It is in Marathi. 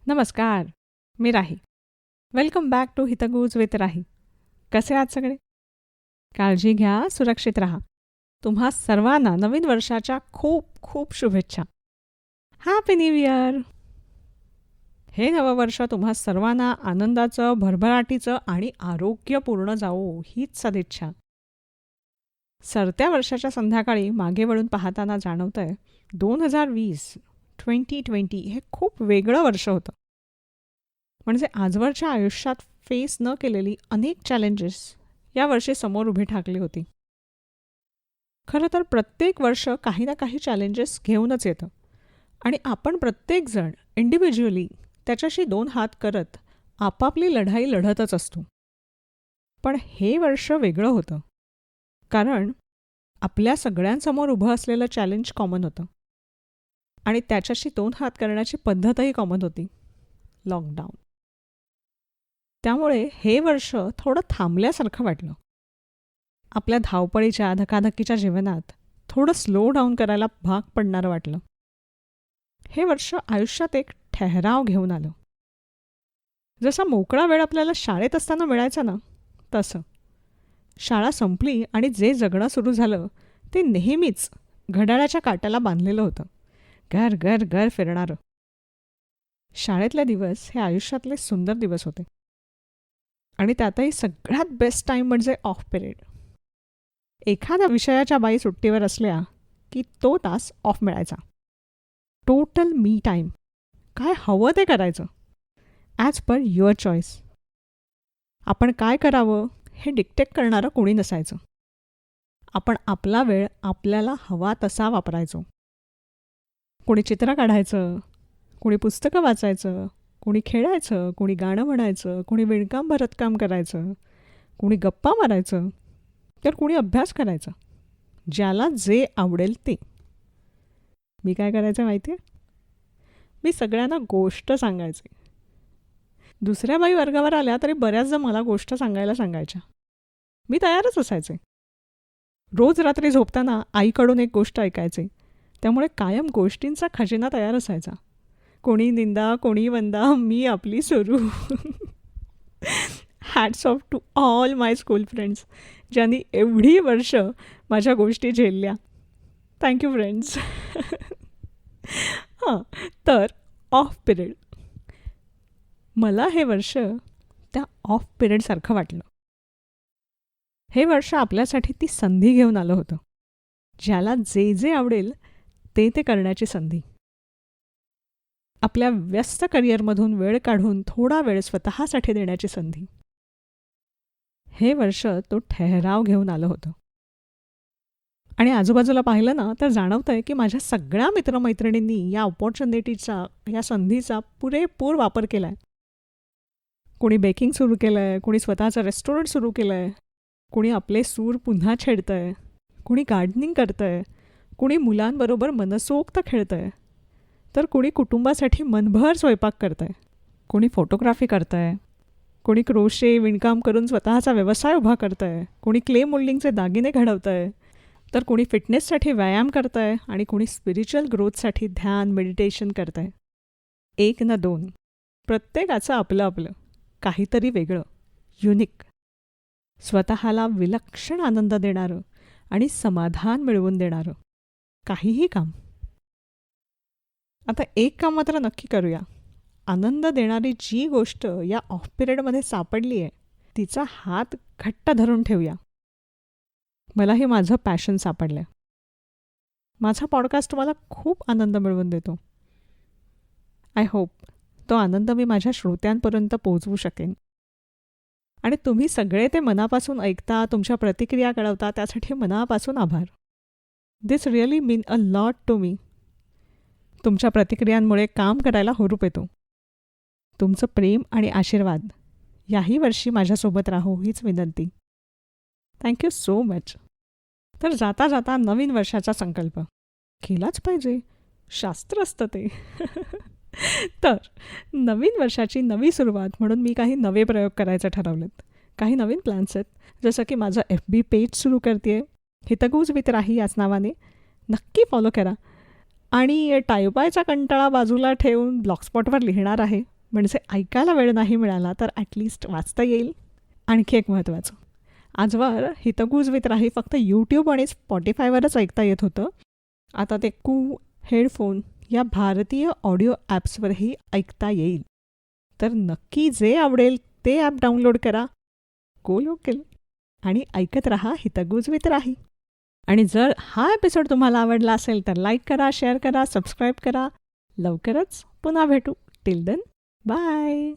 नमस्कार. मी राही. वेलकम बॅक टू हितगुज विथ राही. कसे आहात सगळे? काळजी घ्या, सुरक्षित राहा. तुम्हा सर्वांना नवीन वर्षाच्या खूप खूप शुभेच्छा. Happy new year. हे नववर्ष तुम्हा सर्वांना आनंदाचं, भरभराटीचं आणि आरोग्यपूर्ण जावो हीच सदिच्छा. सरत्या वर्षाच्या संध्याकाळी मागे वळून पाहताना जाणवतंय 2020 हे खूप वेगळं वर्ष होतं. म्हणजे आजवरच्या आयुष्यात फेस न केलेली अनेक चॅलेंजेस या वर्षी समोर उभी ठाकली होती. खरं तर प्रत्येक वर्ष काही ना काही चॅलेंजेस घेऊनच येतं आणि आपण प्रत्येकजण इंडिव्हिज्युअली त्याच्याशी दोन हात करत आपापली लढाई लढतच असतो. पण हे वर्ष वेगळं होतं कारण आपल्या सगळ्यांसमोर उभं असलेलं चॅलेंज कॉमन होतं आणि त्याच्याशी दोन हात करण्याची पद्धतही कॉमन होती, लॉकडाऊन. त्यामुळे हे वर्ष थोडं थांबल्यासारखं वाटलं. आपल्या धावपळीच्या धकाधकीच्या जीवनात थोडं स्लो डाऊन करायला भाग पडणारं वाटलं. हे वर्ष आयुष्यात एक ठहराव घेऊन आलं. जसा मोकळा वेळ आपल्याला शाळेत असताना मिळायचा ना, तसं. शाळा संपली आणि जे जगणं सुरू झालं ते नेहमीच घड्याळाच्या काट्याला बांधलेलं होतं, घर घर घर फिरणारं. शाळेतले दिवस हे आयुष्यातले सुंदर दिवस होते आणि त्यातही सगळ्यात बेस्ट टाईम म्हणजे ऑफ पिरियड. एखाद्या विषयाच्या बाई सुट्टीवर असल्या की तो तास ऑफ मिळायचा. टोटल मी टाईम. काय हवं ते करायचं, ॲज पर युअर चॉईस. आपण काय करावं हे डिक्टेट करणारं कोणी नसायचं. आपण आपला वेळ आपल्याला हवा तसा वापरायचो. कोणी चित्र काढायचं, कोणी पुस्तकं वाचायचं, कोणी खेळायचं, कोणी गाणं म्हणायचं, कोणी विणकाम भरतकाम करायचं, कोणी गप्पा मारायचं, तर कोणी अभ्यास करायचा. ज्याला जे आवडेल ते. मी काय करायचं माहिती आहे? मी सगळ्यांना गोष्ट सांगायचे. दुसऱ्या बाई वर्गावर आल्या तरी बऱ्याचदा मला गोष्ट सांगायला सांगायच्या. मी तयारच असायचे. रोज रात्री झोपताना आईकडून एक गोष्ट ऐकायचे. त्यामुळे कायम गोष्टींचा खजिना तयार असायचा. कोणी निंदा, कोणी वंदा, मी आपली सुरू. Hats off to all my school friends, ज्यांनी एवढी वर्ष माझ्या गोष्टी झेलल्या. Thank you friends. हां, तर ऑफ पिरियड. मला हे वर्ष त्या ऑफ पिरियडसारखं वाटलं. हे वर्ष आपल्यासाठी ती संधी घेऊन आलं होतं. ज्याला जे जे आवडेल ते ते करण्याची संधी. आपल्या व्यस्त करिअरमधून वेळ काढून थोडा वेळ स्वतःसाठी देण्याची संधी. हे वर्ष तो ठहराव घेऊन आलं होतं. आणि आजूबाजूला पाहिलं ना तर जाणवतंय की माझ्या सगळ्या मित्रमैत्रिणींनी या ऑपॉर्च्युनिटीचा, या संधीचा पुरेपूर वापर केला आहे. कोणी बेकिंग सुरू केलं आहे, कोणी स्वतःचं रेस्टॉरंट सुरू केलं आहे, कोणी आपले सूर पुन्हा छेडतं आहे, कोणी गार्डनिंग करतं आहे, कोणी मुलांबरोबर मनसोक्त खेळतं आहे, तर कोणी कुटुंबासाठी मनभर स्वयंपाक करतं आहे, कोणी फोटोग्राफी करतं आहे, कोणी क्रोशे विणकाम करून स्वतःचा व्यवसाय उभा करतं आहे, कोणी क्ले मोल्डिंगचे दागिने घडवतं आहे, तर कोणी फिटनेससाठी व्यायाम करतं आहे आणि कोणी स्पिरिच्युअल ग्रोथसाठी ध्यान मेडिटेशन करतं आहे. एक ना दोन, प्रत्येकाचं आपलं आपलं काहीतरी वेगळं, युनिक, स्वतःला विलक्षण आनंद देणारं आणि समाधान मिळवून देणारं काहीही काम. आता एक काम मात्र नक्की करूया. आनंद देणारी जी गोष्ट या ऑफ पिरियडमध्ये सापडली आहे तिचा हात घट्ट धरून ठेवूया. मलाही माझं पॅशन सापडलं आहे. माझा पॉडकास्ट मला खूप आनंद मिळवून देतो. आय होप तो आनंद मी माझ्या श्रोत्यांपर्यंत पोहोचवू शकेन. आणि तुम्ही सगळे ते मनापासून ऐकता, तुमच्या प्रतिक्रिया कळवता, त्यासाठी मनापासून आभार. This really mean a lot to me. तुमच्या प्रतिक्रियांमुळे काम करायला हुरूप येतो. तुमचं प्रेम आणि आशीर्वाद याही वर्षी माझ्यासोबत राहो हीच विनंती. Thank you so much. तर जाता जाता नवीन वर्षाचा संकल्प केलाच पाहिजे, शास्त्र असतं ते. तर नवीन वर्षाची नवी सुरुवात म्हणून मी काही नवे प्रयोग करायचे ठरवलेत. काही नवीन प्लॅन्स आहेत. जसं की माझं FB पेज सुरू करते आहे, हितगुज विथ राही याच नावाने. नक्की फॉलो करा. आणि टायपायचा कंटाळा बाजूला ठेवून ब्लॉगस्पॉटवर लिहिणार आहे. म्हणजे ऐकायला वेळ नाही मिळाला तर ॲटलिस्ट वाचता येईल. आणखी एक महत्त्वाचं, आजवर हितगुज विथ राही फक्त यूट्यूब आणि स्पॉटिफायवरच ऐकता येत होतं. आता ते हेडफोन या भारतीय ऑडिओ ॲप्सवरही ऐकता येईल. तर नक्की जे आवडेल ते ॲप डाउनलोड करा, गो लोकल, आणि ऐकत रहा हितगुज विथ राही. आणि जर हा एपिसोड तुम्हाला आवडला असेल तर लाईक करा, शेअर करा, सबस्क्राईब करा. लवकरच पुन्हा भेटू. Till then, bye.